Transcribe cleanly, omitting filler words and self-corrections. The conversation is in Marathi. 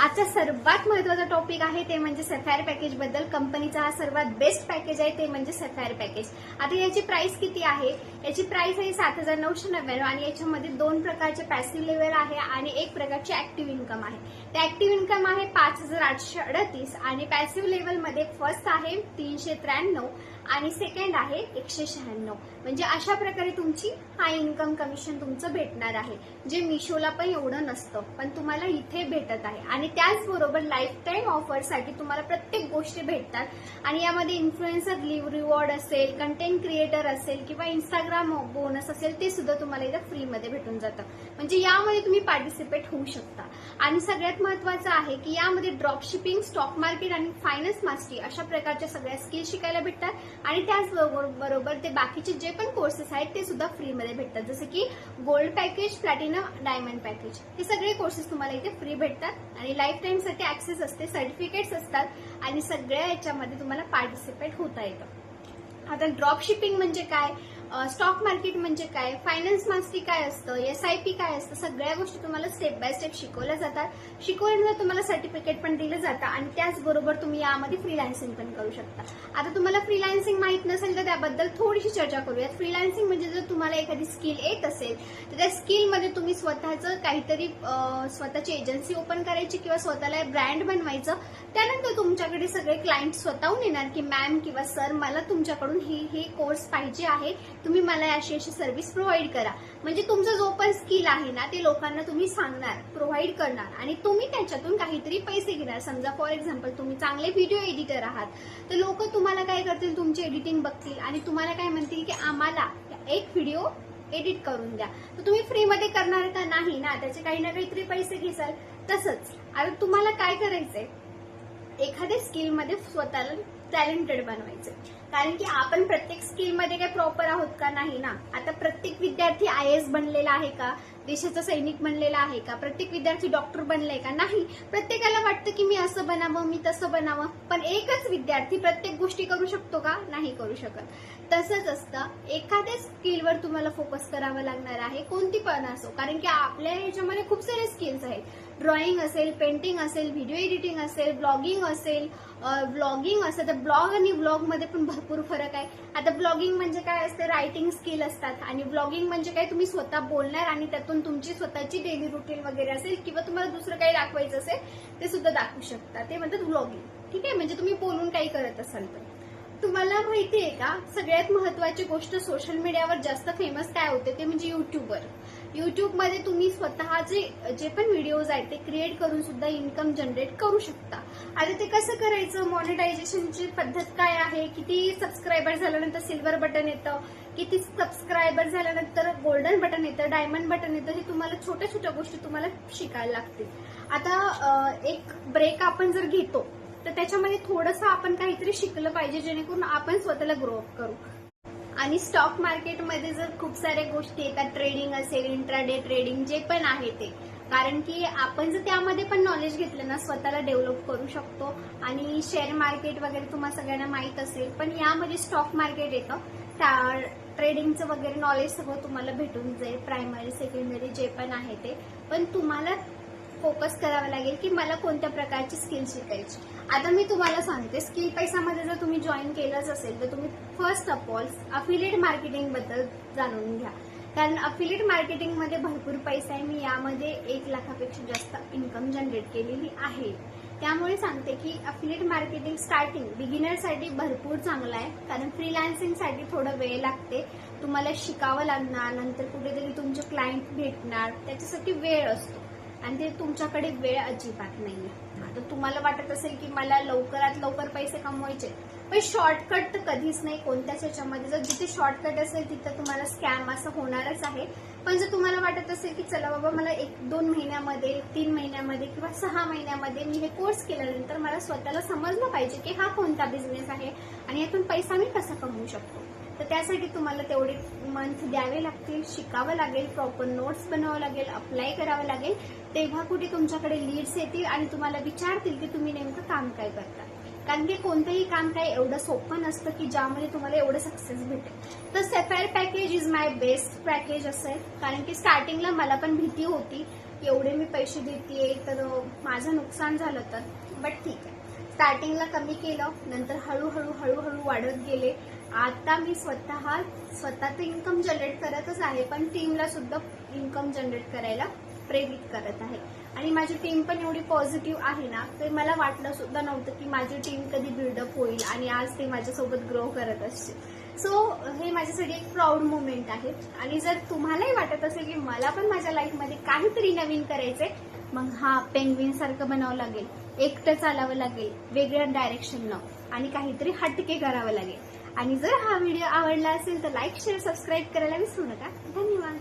आजचा सर्वात महत्त्वाचा टॉपिक आहे ते म्हणजे सफायर पॅकेज बद्दल. कंपनीचा हा सर्वात बेस्ट पॅकेज आहे ते म्हणजे सफायर पॅकेज. आता याची प्राइस किती आहे? याची प्राइस आहे 7,999 आणि याच्यामध्ये दोन प्रकारचे पॅसिव्ह लेवल आहे आणि एक प्रकारची ऍक्टिव्ह इन्कम आहे. ते ऍक्टिव्ह इन्कम आहे 5,838 आणि पॅसिव्ह लेवल मध्ये फर्स्ट आहे 393 आणि सेकंड आहे 196. म्हणजे अशा प्रकारे तुमची हाय इन्कम कमिशन तुमचं भेटणार आहे, जे मिशोला पण एवढं नसतं पण तुम्हाला इथे भेटत आहे. आणि त्याचबरोबर लाईफ टाईम ऑफरसाठी तुम्हाला प्रत्येक गोष्टी भेटतात आणि यामध्ये इन्फ्लुएन्सर रिवॉर्ड असेल, कंटेंट क्रिएटर असेल किंवा इंस्टाग्राम बोनस असेल ते सुद्धा तुम्हाला इथं फ्रीमध्ये भेटून जातं. म्हणजे यामध्ये तुम्ही पार्टिसिपेट होऊ शकता. आणि सगळ्यात महत्त्वाचं आहे की यामध्ये ड्रॉप शिपिंग, स्टॉक मार्केट आणि फायनान्स मास्टरी अशा प्रकारच्या सगळ्या स्किल शिकायला भेटतात. आणि त्याचबरोबर ते बाकीचे जे पण कोर्सेस आहेत ते सुद्धा फ्रीमध्ये भेटतात, जसे की gold package, platinum, diamond package. हे सगळे कोर्सेस तुम्हाला इथे फ्री भेटतात आणि लाईफ टाईम साठी ऍक्सेस असते, सर्टिफिकेट्स असतात आणि सगळ्या याच्यामध्ये तुम्हाला पार्टिसिपेट होता येतं. आता ड्रॉप शिपिंग म्हणजे काय, स्टॉक मार्केट म्हणजे काय, फायनान्स मास्टरी काय असतं, SIP काय असतं, सगळ्या गोष्टी तुम्हाला स्टेप बाय स्टेप शिकवल्या जातात. शिकवल्यानंतर तुम्हाला सर्टिफिकेट पण दिलं जातं आणि त्याचबरोबर तुम्ही यामध्ये फ्रीलान्सिंग पण करू शकता. आता तुम्हाला फ्रीलान्सिंग माहित नसेल तर त्याबद्दल थोडीशी चर्चा करूयात. फ्रीलान्सिंग म्हणजे जर तुम्हाला एखादी स्किल येत असेल तर त्या स्किलमध्ये तुम्ही स्वतःचं काहीतरी स्वतःची एजन्सी ओपन करायची किंवा स्वतःला ब्रँड बनवायचं. त्यानंतर तुमच्याकडे सगळे क्लायंट स्वतःहून येणार की मॅम किंवा सर मला तुमच्याकडून हे कोर्स पाहिजे आहे, तुम्ही मला अशी सर्व्हिस प्रोव्हाइड करा. म्हणजे तुमचं जो पण स्किल आहे ना ते लोकांना तुम्ही सांगणार, प्रोव्हाइड करणार आणि तुम्ही त्याच्यातून काहीतरी पैसे घेणार. समजा फॉर एक्झाम्पल तुम्ही चांगले व्हिडिओ एडिटर आहात तर लोक तुम्हाला काय करतील, तुमची एडिटिंग बघतील आणि तुम्हाला काय म्हणतील की आम्हाला एक व्हिडिओ एडिट करून द्या. तर तुम्ही फ्रीमध्ये करणार का? नाही ना, त्याचे काही ना काहीतरी पैसे घेसाल. तसंच आता तुम्हाला काय करायचंय, एखाद्या स्किलमध्ये स्वतःला टॅलेंटेड बनवायचं. कारण की आपण प्रत्येक स्किलमध्ये काय प्रॉपर आहोत का? नाही ना. आता प्रत्येक विद्यार्थी IAS बनलेला आहे का? देशाचा सैनिक बनलेला आहे का? प्रत्येक विद्यार्थी डॉक्टर बनलाय का? नाही. प्रत्येकाला वाटतं की मी असं बनावं, मी तसं बनावं, पण एकच विद्यार्थी प्रत्येक गोष्टी करू शकतो का? नाही करू शकत. तसंच असतं, एखाद्या स्किलवर तुम्हाला फोकस करावं लागणार आहे, कोणती पण असो. कारण की आपल्या ह्याच्यामध्ये खूप सारे स्किल्स आहेत. ड्रॉइंग असेल, पेंटिंग असेल, व्हिडिओ एडिटिंग असेल, ब्लॉगिंग असेल. ब्लॉगिंग असेल तर ब्लॉग आणि ब्लॉग मध्ये पण भरपूर फरक आहे. आता ब्लॉगिंग म्हणजे काय असतं, रायटिंग स्किल असतात आणि ब्लॉगिंग म्हणजे काय, तुम्ही स्वतः बोलणार आणि त्यातून तुमची स्वतःची डेली रुटीन वगैरे असेल किंवा तुम्हाला दुसरं काही दाखवायचं असेल ते सुद्धा दाखवू शकता. ते म्हणतात ब्लॉगिंग. ठीक आहे, म्हणजे तुम्ही बोलून काही करत असाल तर. तुम्हाला माहितीये का, सगळ्यात महत्वाची गोष्ट सोशल मीडियावर जास्त फेमस काय होते ते म्हणजे युट्यूबर. युट्यूबमध्ये तुम्ही स्वतःचे जे पण व्हिडिओज आहेत ते क्रिएट करून सुद्धा इन्कम जनरेट करू शकता. आता ते कसं करायचं, मॉनिटायझेशनची पद्धत काय आहे, किती सबस्क्रायबर झाल्यानंतर सिल्वर बटन येतं, किती सबस्क्रायबर झाल्यानंतर गोल्डन बटन येतं, डायमंड बटन येतं, हे तुम्हाला छोट्या छोट्या गोष्टी तुम्हाला शिकायला लागतील. आता एक ब्रेक आपण जर घेतो तर त्याच्यामध्ये थोडंसं आपण काहीतरी शिकलं पाहिजे जेणेकरून आपण स्वतःला ग्रो अप करू. आणि स्टॉक मार्केटमध्ये जर खूप साऱ्या गोष्टी येतात, ट्रेडिंग असेल, इंट्राडे ट्रेडिंग जे पण आहे ते, कारण की आपण जर त्यामध्ये पण नॉलेज घेतलं ना स्वतःला डेव्हलप करू शकतो. आणि शेअर मार्केट वगैरे तुम्हाला सगळ्यांना माहित असेल, पण यामध्ये स्टॉक मार्केट येतं, ट्रेडिंगचं वगैरे नॉलेज सगळं तुम्हाला भेटून जाईल, प्रायमरी सेकंडरी जे पण आहे ते. पण तुम्हाला फोकस करावं लागेल की मला कोणत्या प्रकारची स्किल शिकायची. आता मी तुम्हाला सांगते, स्किल पैसामध्ये जर तुम्ही जॉईन केलंच असेल तर तुम्ही first of all affiliate marketing बद्दल जाणून घ्या. कारण अफिलिएट मार्केटिंगमध्ये भरपूर पैसा आहे. मी यामध्ये 1 लाखापेक्षा जास्त इन्कम जनरेट केलेली आहे. त्यामुळे सांगते की अफिलिएट मार्केटिंग स्टार्टिंग बिगिनरसाठी भरपूर चांगलं आहे. कारण फ्रीलान्सिंगसाठी थोडं वेळ लागते, तुम्हाला शिकावं लागणार, नंतर कुठेतरी तुमचे क्लायंट भेटणार, त्याच्यासाठी वेळ असतो आणि ते तुमच्याकडे वेळ अजिबात नाहीये. आता तुम्हाला वाटत असेल की मला लवकरात लवकर पैसे कमवायचे, पण शॉर्टकट तर कधीच नाही कोणत्याच ह्याच्यामध्ये. जर जिथे शॉर्टकट असेल तिथं तुम्हाला स्कॅम असं होणारच आहे. पण जर तुम्हाला वाटत असेल की चला बाबा मला 1-2 महिन्यामध्ये, 3 महिन्यामध्ये किंवा 6 महिन्यामध्ये मी हे कोर्स केल्यानंतर मला स्वतःला समजलं पाहिजे की हा कोणता बिझनेस आहे आणि यातून पैसा मी कसा कमवू शकतो, तर त्यासाठी तुम्हाला तेवढे मंथ द्यावे लागतील, शिकावं लागेल, प्रॉपर नोट्स बनवावं लागेल, अप्लाय करावं लागेल. तेव्हा कुठे तुमच्याकडे लीड्स येतील आणि तुम्हाला विचारतील की तुम्ही नेमकं काम काय करता. कारण की कोणतंही काम काय एवढं सोपं नसतं की ज्यामध्ये तुम्हाला एवढं सक्सेस भेटेल. तर sapphire package is my best package असेल. कारण की स्टार्टिंगला मला पण भीती होती एवढे मी पैसे देते तर माझं नुकसान झालं तर, बट ठीक आहे. स्टार्टिंगला कमी केलं, नंतर हळूहळू वाढत गेले. आता मी स्वतःचं इन्कम जनरेट करतच आहे, पण टीमला सुद्धा इन्कम जनरेट करायला प्रेरित करत आहे. आणि माझी टीम पण एवढी पॉझिटिव्ह आहे ना, तर मला वाटलं सुद्धा नव्हतं की माझी टीम कधी बिल्डअप होईल आणि आज ते माझ्यासोबत ग्रो करत असते. सो हे माझ्यासाठी एक प्राऊड मोमेंट आहे. आणि जर तुम्हालाही वाटत असेल की मला पण माझ्या लाईफमध्ये काहीतरी नवीन करायचंय, मग पेंग्विन सारखं बनावं लागेल, एकटं चालावं लागेल, वेगळ्या डायरेक्शननं आणि काहीतरी हटके करावं लागेल. आणि जर हा व्हिडिओ आवडला असेल तर लाईक, शेअर, सबस्क्राईब करायला विसरू नका. धन्यवाद.